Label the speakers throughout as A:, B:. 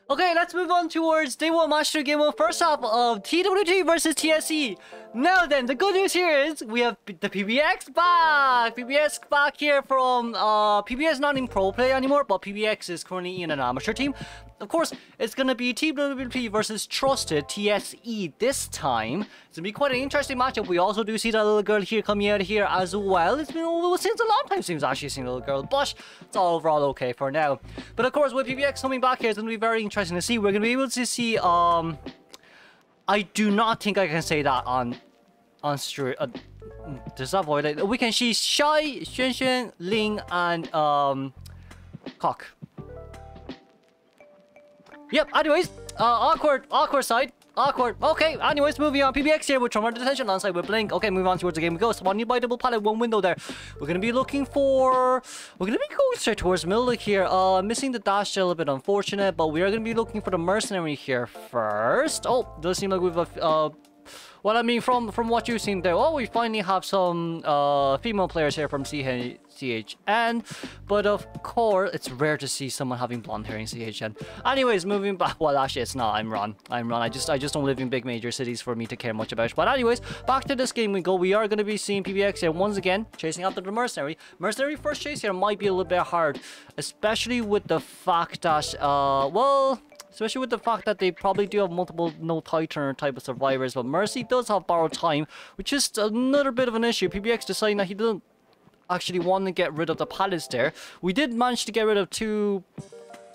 A: Okay, let's move on towards Day 1 Match 2 Game 1. First half of TWT versus TSE. Now then, the good news here is we have the Ppx back! Ppx back here from, Ppx not in pro play anymore, but Ppx is currently in an amateur team. Of course, it's gonna be TWT versus Trusted TSE this time. It's gonna be quite an interesting matchup. We also do see that little girl here coming out here as well. It's been since a long time since I've actually seen a little girl, but it's all overall okay for now. But of course, with Ppx coming back here, it's gonna be very interesting to see. We're gonna be able to see, I do not think I can say that on stream. Does that void? Like, we can see Shy, Xuan, Ling, and Cock. Yep, anyways, awkward side. Awkward. Okay, anyways, moving on. Ppx here with Trummer Detention alongside with Blink. Okay, moving on towards the game we go. Spawning by double pallet, one window there. We're gonna be looking for... We're gonna be going straight towards middle here. Missing the dash still a bit unfortunate, but we are gonna be looking for the mercenary here first. Oh, does seem like we've well, I mean, from what you've seen there, oh, we finally have some female players here from CHN, but of course, it's rare to see someone having blonde hair in CHN. Anyways, moving back, well, actually, it's not. I'm Ron. I just don't live in big major cities for me to care much about. But anyways, back to this game we go. We are going to be seeing Ppx here once again, chasing after the mercenary. Mercenary first chase here might be a little bit hard, especially with the fact that, well... Especially with the fact that they probably do have multiple no-Titan type of survivors, but Mercy does have borrowed time, which is another bit of an issue. Ppx deciding that he doesn't actually want to get rid of the pallets there. We did manage to get rid of 2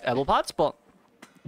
A: elbow pads, but...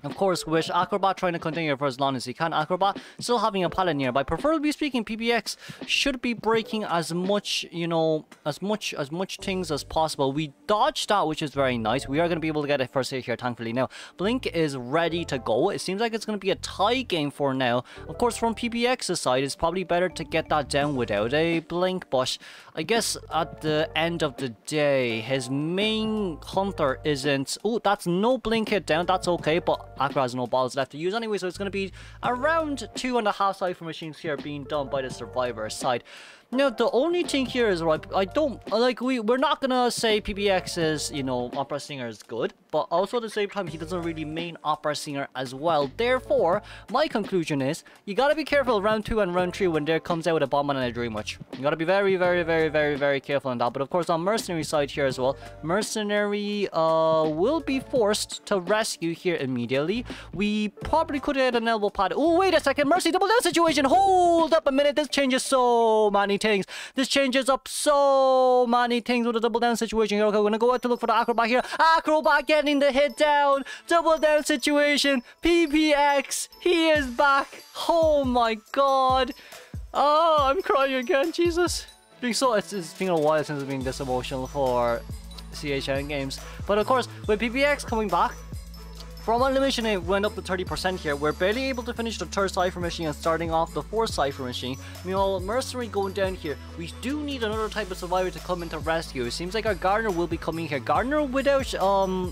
A: Of course, with Acrobat trying to continue for as long as he can, Acrobat still having a pallet nearby. Preferably speaking, Ppx should be breaking as much, you know, as much things as possible. We dodged that, which is very nice. We are going to be able to get a first hit here, thankfully. Now, Blink is ready to go. It seems like it's going to be a tie game for now. Of course, from Ppx's side, it's probably better to get that down without a Blink, but I guess at the end of the day, his main hunter isn't... Oh, that's no Blink hit down. That's okay, but Akra has no balls left to use anyway, so it's going to be around 2.5 cipher machines here being done by the survivor side. Now, the only thing here is, right, I don't, like, we're not gonna say Ppx's, you know, opera singer is good, but also at the same time, he doesn't really main opera singer as well. Therefore, my conclusion is, you gotta be careful round 2 and round 3 when there comes out a bomb and a dream witch. You gotta be very, very, very, very, very careful on that. But of course, on Mercenary side here as well, Mercenary will be forced to rescue here immediately. We probably could have had an elbow pad. Oh, wait a second, Mercy double down situation. Hold up a minute, this changes so many things. This changes up so many things with a double down situation here. Okay, we're gonna go out to look for the Acrobat here. Acrobat getting the hit down. Double down situation. Ppx, he is back. Oh my god. Oh, I'm crying again, Jesus. It's been a while since it's been this emotional for CHN games. But of course, with Ppx coming back, from elimination, it went up to 30% here. We're barely able to finish the 3rd cipher machine and starting off the 4th cipher machine. Meanwhile, Mercenary going down here. We do need another type of survivor to come in to rescue. It seems like our Gardener will be coming here. Gardener without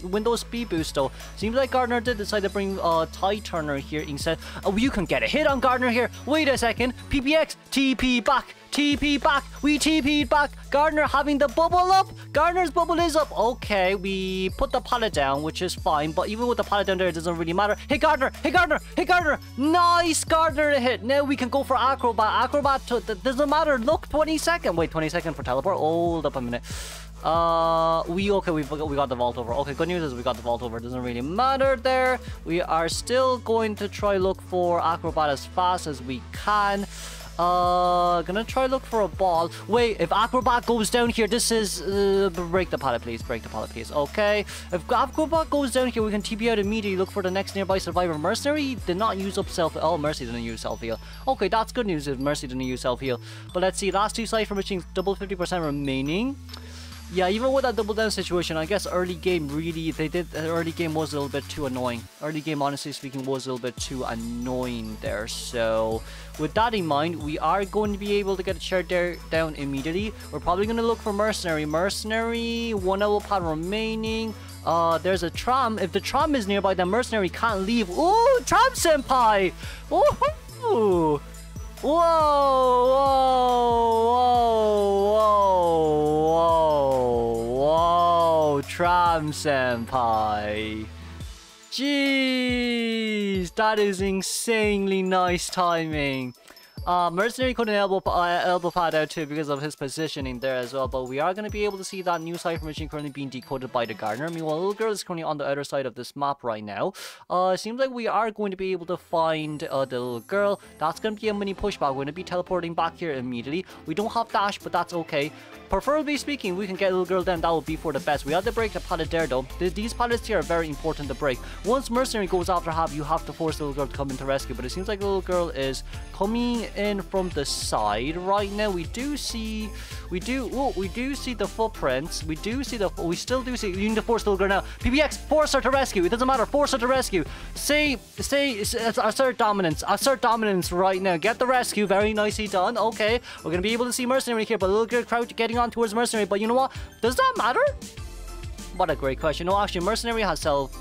A: Windows speed boost though. Seems like Gardener did decide to bring Tie Turner here instead. Oh, you can get a hit on Gardener here. Wait a second. Ppx, TP back. TP back. We TP'd back. Gardener having the bubble up. Gardener's bubble is up. Okay, we put the pallet down, which is fine. But even with the pallet down there, it doesn't really matter. Hey, Gardener. Hey, Gardener. Hey, Gardener. Nice Gardener hit. Now we can go for Acrobat. Acrobat, doesn't matter. Look, 20 seconds. Wait, 20 seconds for teleport. Hold up a minute. We got the vault over. Okay, good news is we got the vault over. It doesn't really matter there. We are still going to try look for Acrobat as fast as we can. Gonna try look for a ball. Wait, if Acrobat goes down here, this is break the pallet, please. Break the pallet, please. Okay, if Acrobat goes down here, we can TP out immediately. Look for the next nearby survivor. Mercenary did not use up self. Oh, Mercy didn't use self heal. Okay, that's good news if Mercy didn't use self heal. But let's see, last 2 cipher machines, double 50% remaining. Yeah, even with that double down situation, I guess early game really, early game was a little bit too annoying. Early game, honestly speaking, was a little bit too annoying there. So, with that in mind, we are going to be able to get a chair there down immediately. We're probably going to look for Mercenary. Mercenary, 1 elbow pad remaining. There's a tram. If the tram is nearby, then Mercenary can't leave. Ooh, Tram Senpai! Ooh! Whoa, whoa, whoa, whoa, whoa, Tram Senpai. Gee. That is insanely nice timing. Mercenary couldn't elbow pad out too because of his positioning there as well, but we are going to be able to see that new cipher machine currently being decoded by the gardener. Meanwhile, little girl is currently on the other side of this map right now. It seems like we are going to be able to find the little girl. That's going to be a mini pushback. We're going to be teleporting back here immediately. We don't have dash, but that's okay. Preferably speaking, we can get a little girl down. That would be for the best. We have to break the pallet there though. These pallets here are very important to break. Once Mercenary goes after Hab, you have to force the little girl to come into rescue, but it seems like the little girl is coming in from the side right now. We do see the footprints. We still do see. You need to force the little girl now. Ppx, force her to rescue. It doesn't matter. Force her to rescue. Assert dominance. Assert dominance right now. Get the rescue. Very nicely done. Okay, we're gonna be able to see Mercenary here, but the little girl crouch getting on towards Mercenary. But you know what? Does that matter? What a great question. No, actually, Mercenary has self.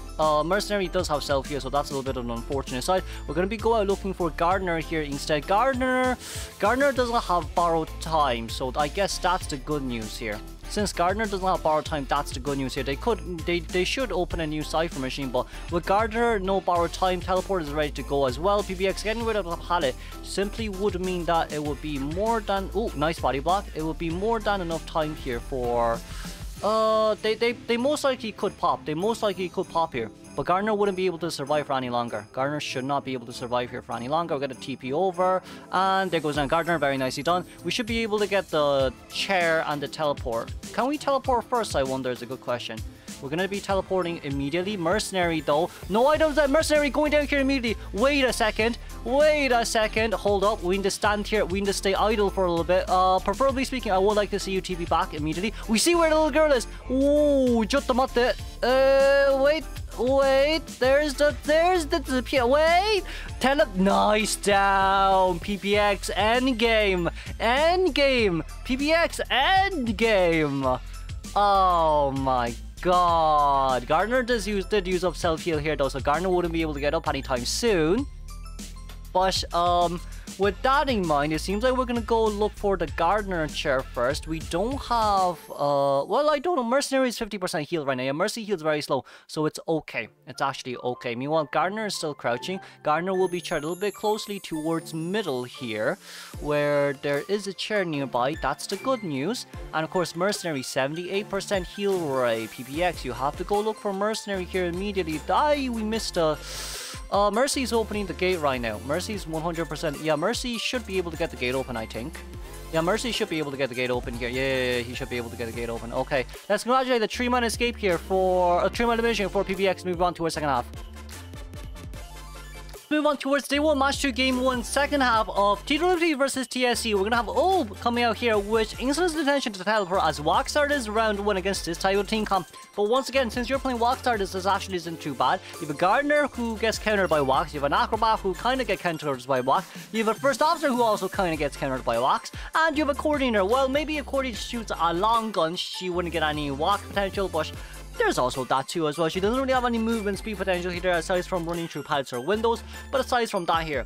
A: Mercenary does have self here, so that's a little bit of an unfortunate side. We're going to be going out looking for Gardener here instead. Gardener doesn't have borrowed time, so I guess that's the good news here. Since Gardener doesn't have borrowed time, that's the good news here. They should open a new cipher machine, but with Gardener, no borrowed time, teleport is ready to go as well. Ppx getting rid of the pallet simply would mean that it would be more than... Oh, nice body block. It would be more than enough time here for... They most likely could pop. They most likely could pop here. But Gardener wouldn't be able to survive for any longer. Gardener should not be able to survive here for any longer. We're going to TP over. And there goes down Gardener. Very nicely done. We should be able to get the chair and the teleport. Can we teleport first, I wonder, is a good question. We're going to be teleporting immediately. Mercenary, though. No items that Mercenary going down here immediately. Wait a second. Wait a second. Hold up. We need to stand here. We need to stay idle for a little bit. Preferably speaking, I would like to see you TP back immediately. We see where the little girl is. Ooh, Jutamatte. Wait. There's the wait. Nice down. Ppx endgame. Ppx endgame. Oh my god. Gardener did use up self-heal here though, so Gardener wouldn't be able to get up anytime soon. But with that in mind, it seems like we're gonna go look for the Gardener chair first. We don't have well, I don't know. Mercenary is 50% healed right now. Yeah, Mercy heals very slow, so it's okay. It's actually okay. Meanwhile, Gardener is still crouching. Gardener will be chaired a little bit closely towards middle here, where there is a chair nearby. That's the good news. And of course, Mercenary 78% heal rate. Ppx, you have to go look for Mercenary here immediately. We missed a... Mercy's opening the gate right now. Mercy's 100%. Yeah, Mercy should be able to get the gate open, I think. Yeah, Mercy should be able to get the gate open here. Yeah, he should be able to get the gate open. Okay, let's congratulate the 3-man escape here for... 3-man elimination for Ppx. Move on to our second half. Move on towards day 1, match 2, game 1, second half of TWT versus TSE. We're gonna have coming out here, which instance attention to teleport as Walkstar is round 1 against this type of team comp. But once again, since you're playing Walkstar, this actually isn't too bad. You have a Gardener who gets countered by Wax. You have an Acrobat who kind of gets countered by Wax. You have a First Officer who also kind of gets countered by Wax. And you have a Coordinator. Well, maybe if Coordinator shoots a long gun, she wouldn't get any Wax potential, but... there's also that too as well. She doesn't really have any movement speed potential here aside from running through pallets or windows. But aside from that here,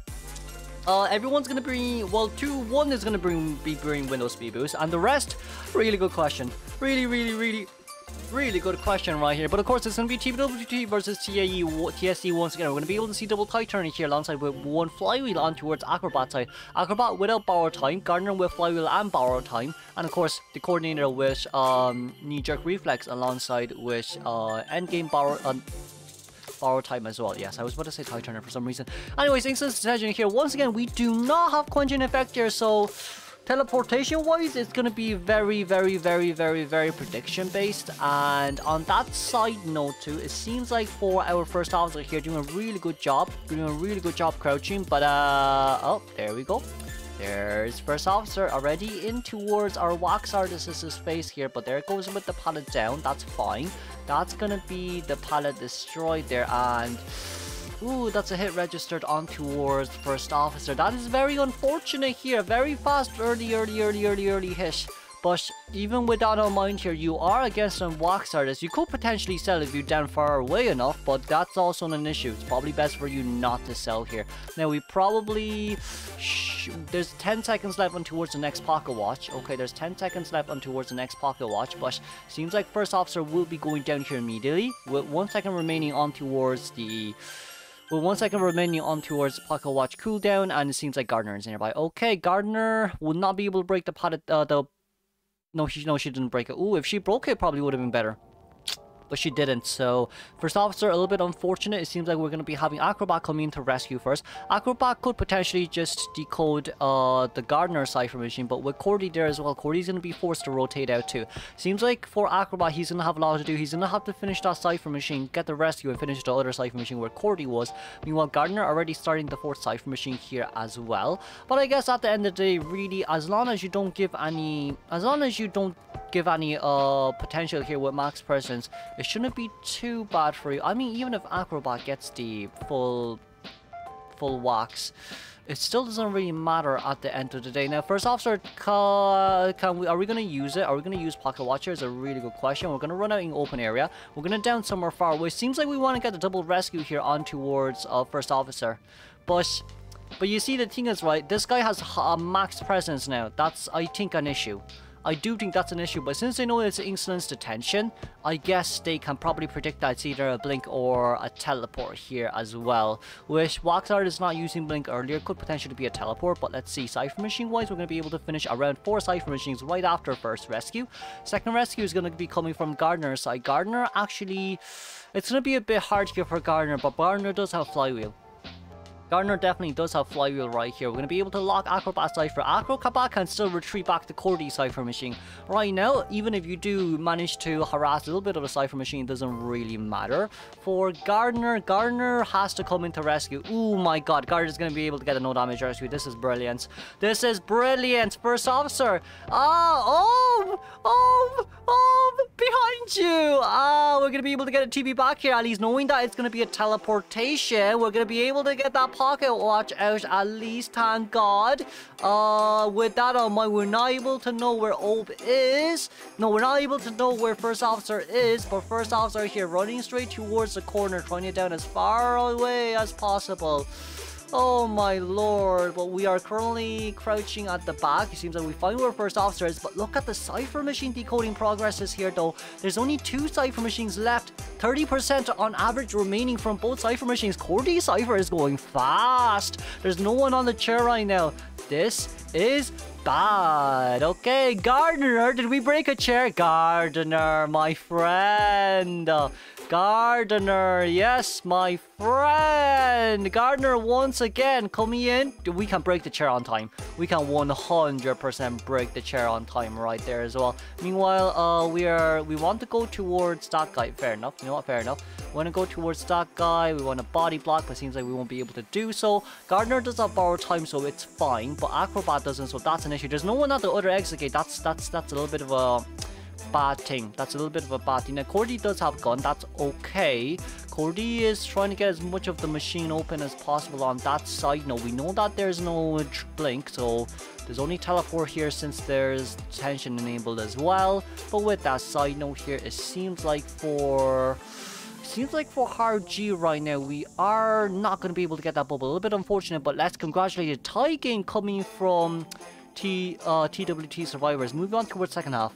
A: everyone's gonna bring, well, 1 is gonna be bringing window speed boost, and the rest, really good question. Really good question right here. But of course, it's going to be TWT versus TSE once again. We're going to be able to see double tie turning here alongside with 1 flywheel on towards Acrobat side. Acrobat without borrowed time, Gardener with flywheel and borrowed time, and of course the Coordinator with knee-jerk reflex alongside with endgame borrowed time as well. Yes, I was about to say tie turner for some reason. Anyways, instant detention here. Once again, we do not have quenching effect here, so... teleportation wise, it's going to be very prediction based. And on that side note too, it seems like for our first officer here doing a really good job crouching. But oh, there we go. There's first officer already in towards our wax artist's space here, but there it goes with the pallet down. That's fine. That's gonna be the pallet destroyed there, and ooh, that's a hit registered on towards first officer. That is very unfortunate here. Very fast early hit. But even with that in mind here, you are against some wax artists. You could potentially sell if you're down far away enough, but that's also an issue. It's probably best for you not to sell here. Now, we probably... there's 10 seconds left on towards the next pocket watch. Okay, there's 10 seconds left on towards the next pocket watch, but seems like first officer will be going down here immediately with 1 second remaining on towards the... With 1 second remaining on towards Pocket Watch cooldown, and it seems like Gardner is nearby. Okay, Gardner would not be able to break the no, she didn't break it. Ooh, if she broke it, probably would have been better. But she didn't. So first officer, a little bit unfortunate. It seems like we're going to be having Acrobat coming in to rescue first. Acrobat could potentially just decode the Gardner cipher machine, but with Cordy there as well, Cordy's going to be forced to rotate out too. Seems like for Acrobat, he's going to have a lot to do. He's going to have to finish that cipher machine, get the rescue, and finish the other cipher machine where Cordy was. Meanwhile, Gardner already starting the 4th cipher machine here as well. But I guess at the end of the day, really, as long as you don't give any potential here with max presence, it shouldn't be too bad for you. I mean, even if Acrobat gets the full wax, it still doesn't really matter at the end of the day. Now, first officer, are we going to use it? Are we going to use Pocket Watcher? Is a really good question. We're going to run out in open area. We're going to down somewhere far away. Seems like we want to get the double rescue here on towards first officer. But you see, the thing is, right, this guy has max presence now. That's, I think, an issue. I do think that's an issue, but since they know it's insolence detention, I guess they can probably predict that it's either a blink or a teleport here as well. Which Waxard is not using blink earlier, could potentially be a teleport, but let's see. Cipher machine wise, we're going to be able to finish around 4 cipher machines right after first rescue. Second rescue is going to be coming from Gardner's side. Gardner actually, it's going to be a bit hard here for Gardner, but Gardner does have flywheel. Gardner definitely does have flywheel right here. We're going to be able to lock Acrobat cipher. Acrobat can still retreat back to Cordy cipher machine. Right now, even if you do manage to harass a little bit of the cipher machine, it doesn't really matter. For Gardner, Gardner has to come into rescue. Oh my god, Gardner's going to be able to get a no damage rescue. This is brilliant. This is brilliant. First officer. Behind you. We're going to be able to get a TB back here, at least knowing that it's going to be a teleportation. We're going to be able to get that Pocket Watch out at least, thank god. With that on mind, we're not able to know where Ob is. No, we're not able to know where first officer is, but first officer here running straight towards the corner, trying it down as far away as possible. Oh my lord, but we are currently crouching at the back. It seems like we find where first officer is, but look at the cipher machine decoding progresses here though. There's only 2 cipher machines left, 30% on average remaining from both cipher machines. Cordy cipher is going fast. There's no one on the chair right now. This is bad. Okay, Gardner, did we break a chair? Gardner, my friend. Gardner, yes, my friend. Gardner once again coming in. We can break the chair on time. We can 100% break the chair on time right there as well. Meanwhile, we want to go towards that guy. Fair enough. You know what? Fair enough. We want to go towards that guy. We want a body block, but it seems like we won't be able to do so. Gardner does not borrow time, so it's fine. But Acrobat doesn't, so that's an issue. There's no one at the other exit gate. That's a little bit of a bad thing. That's a little bit of a bad thing. Now, Cordy does have gun. That's okay. Cordy is trying to get as much of the machine open as possible on that side. Now, we know that there's no blink, so there's only teleport here since there's tension enabled as well. But with that side note here, it seems like for hard G right now, we are not going to be able to get that bubble. A little bit unfortunate, but let's congratulate the Tse Game coming from TWT survivors. Moving on towards second half.